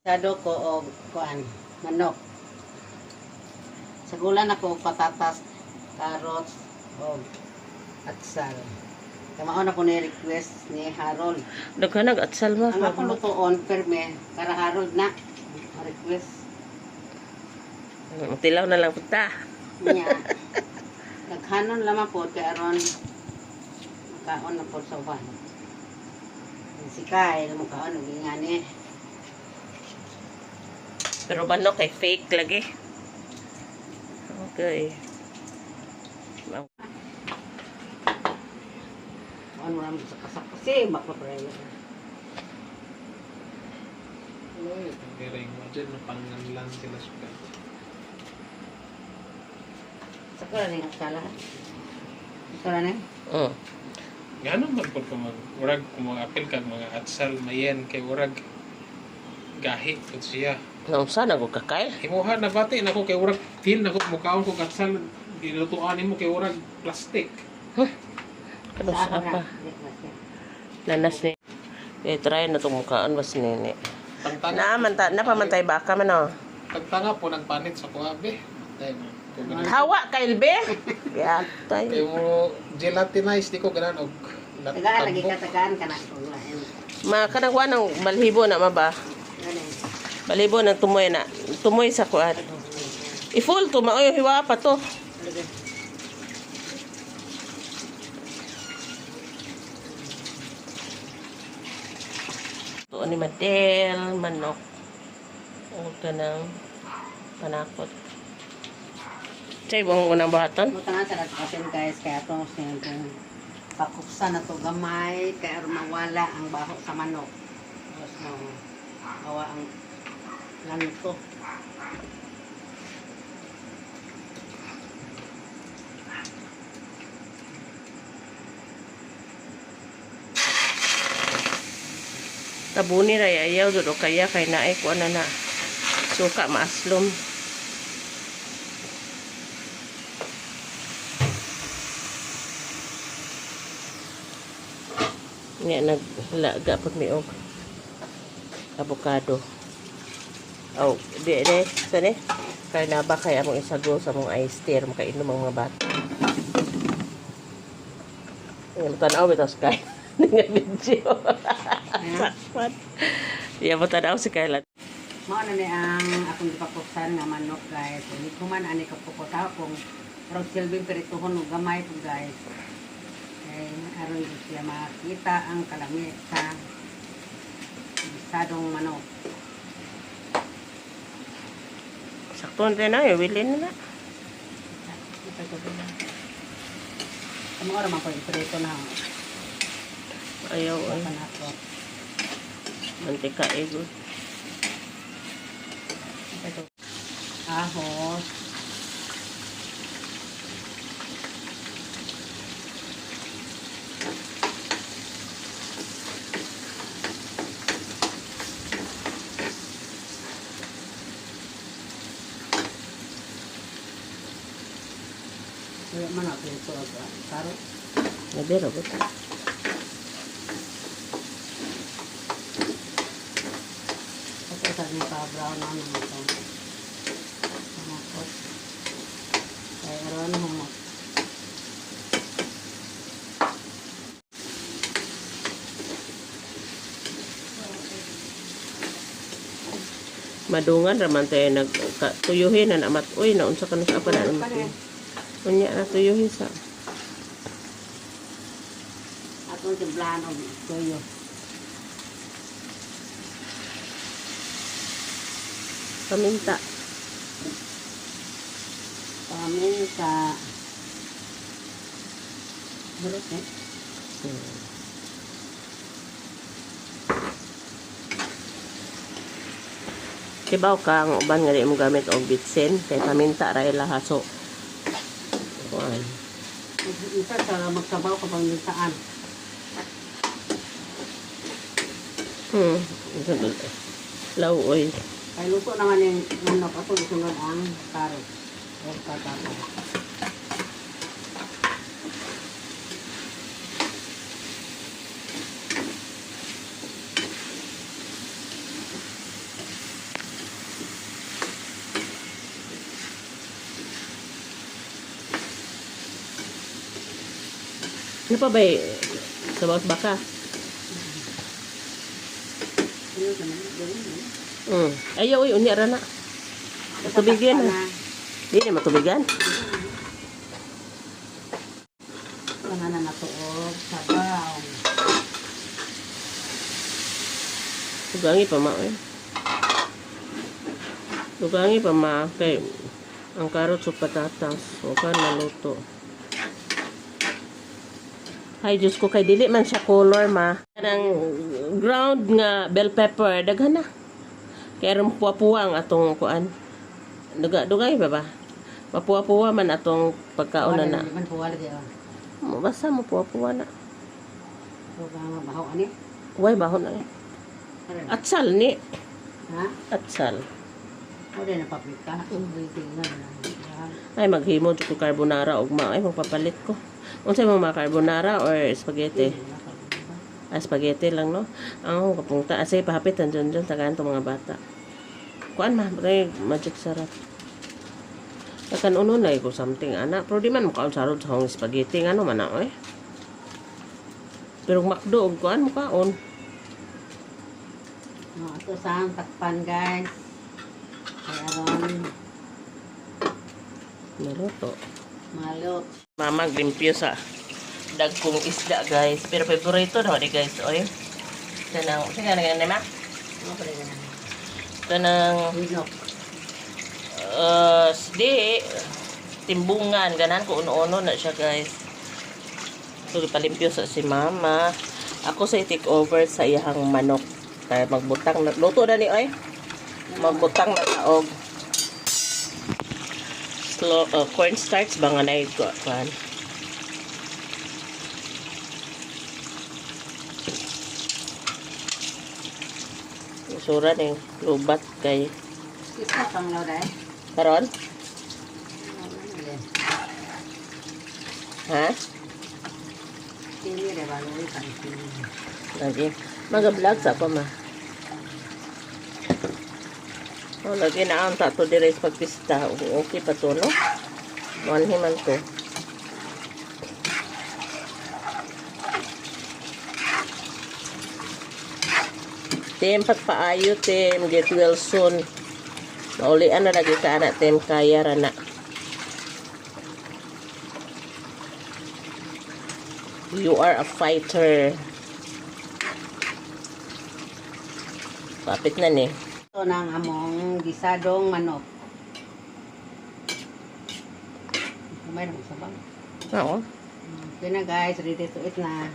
Sado ko o kuan, manok. Sagulan ako patatas, carrots, o atsal. Kamao na ko ni-request ni Harold. Daghan nag-atsal mo. Ang ako lutoon, perme, para Harold na. Request Tilaw na lang punta. niya. Naghanon lamang po, kaya aron makaon na po sa uban. Si Kai, makaon, nagingani. Pero manok kay fake lagi. Okay. Ano naman sa kasak kasi, makaparayo. Giring mo dyan, napangan lang sila suka. Sakura na yung sala. Sakura na Gano'n man po kung urag, kung mga apil kag mga atsal, mayen, kay urag gahi po siya. Nung saan ako kakay? Himuha na bati na ko kay urag feel na ko mukaon ko atsal, gilutuan mo kay urag plastic. Ano sa apa? Nanas ni. Try na itong mukhaan mas nini. Napamantay baka man o. Pagtanga po nagpanit sa kuwabe. Hawa ka ilbe? Yatay. Kay mo gelatinize di ko ganan og Tagaan, lagi katagaan ka na. Makanagwa ng balhibo na maba. Balhibo ng tumoy na. Tumoy sa kuan. I-full to, maoy hiwa pa to. Ito ni Madel, manok. Huwag ka ng panakot. Chay, buong unang buhaton? Buta nga sa natin guys, kaya ito pakuksa na to gamay, kaya mawala ang baho sa manok. Tapos mawa ang lanto. Tabuni ra ayaw do kaya kay naay ko na suka maaslom. Nga naglaga pud mi og avocado. Oh, di sani kay na ba kay among isago sa mong ice tea makainom ang mga bata. Ang tanaw bitas kay nga video. Sakpat. Iya mo tanaw si Kayla. Mao na ni ang akong gipakuksan nga manok guys. Hindi ko man ani kapukota kung pero silbing perituhon og gamay po guys. Kay aron siya makita ang kalami sa bisadong manok. Sakto na na, wilin na. Kamu orang mampu iprito na. Ayaw ay Panako. mantika ego. Ahos. Kaya man ako ito karot. Nadero ba? Kasi sa mga ka-brown na naman ito. Humakot. Kaya aron humot. Madungan raman tayo nagtuyuhin na namat. Uy, naunsa ka na sa apa na naman. Unya na tuyuhin sa. Atong timplano tuyo. Paminta. Paminta. Burot eh. Kibaw ka ang uban nga di mo gamit og bitsin kay paminta ra ila haso. Kuan. Isa sa magsabaw ka pamintaan. Law oy. Kaya luto naman yung manok. Ato isunod ang carrot. O patatas. Siya pa ba sa bawat baka? Ano naman, gawin mo. Ayaw, unya ra na. Matubigan na. Di na matubigan. Panganan na to, sabaw. Tugangi pa ma. Tugangi pa ma. Kay ang karot sa patatas. O ka naluto. Ay, Diyos ko, kay dili man siya color, ma. Ang ground nga bell pepper, daghan na. Kaya rin puwa-puwa ang atong kuan. Dugay ba ba? Mapuwa-puwa man atong pagkaon na. Hindi man puwala di. Basta mo puwa-puwa na. So, kang bahaw ani? Uway, bahon na eh. Atsal ni. Ha? Atsal. O din na paprika. Tingnan na. Ay, maghimo ko carbonara og ma. Ay, magpapalit ko. Unsay mo mga carbonara or spaghetti? Spaghetti lang, no? Ang kapunta. Asay, pahapit ang dyan tagaan itong mga bata. Kuan ma, bagay, magic sarap. Kakan uno na ko something, anak. Pero di man makaon sarod sa hong spaghetti. Ano man na, eh? Pero makdo, og kuan, makaon. Ito sa takpan, guys. Kaya aron Naluto. malot. Mama, limpyo sa dagkong isda, guys. Pero favorito na, di guys. Oy. Ito nang, sige na ganyan, ma? Ano pa rin na? Ito nang, Winok. di, timbungan. Ganan ko uno-uno na siya, guys. So, palimpyo sa si mama. Ako sa i-take over sa iyang manok. Kaya magbutang na, luto na ni, oy. Magbutang na taog. Cornstarch ba nga na ito? Kuhan. Sura ng lubat kay Isa pang lauday. karon? Ha? Sini rin ba? Luri pa rin. Lagi. Mag-vlog sa ako, ma. Oh, lagi na ang tato dire sa pagpista. Okay pa to, no? Manhiman to. Tim, pagpaayo, Tim. Get well soon. Naulian na lagi ka, anak, Tim. Kaya, rana. You are a fighter. Kapit na ni. Ito ng among gisadong manok. Mayroon sa bang. Oo. Okay na guys, ready to eat na.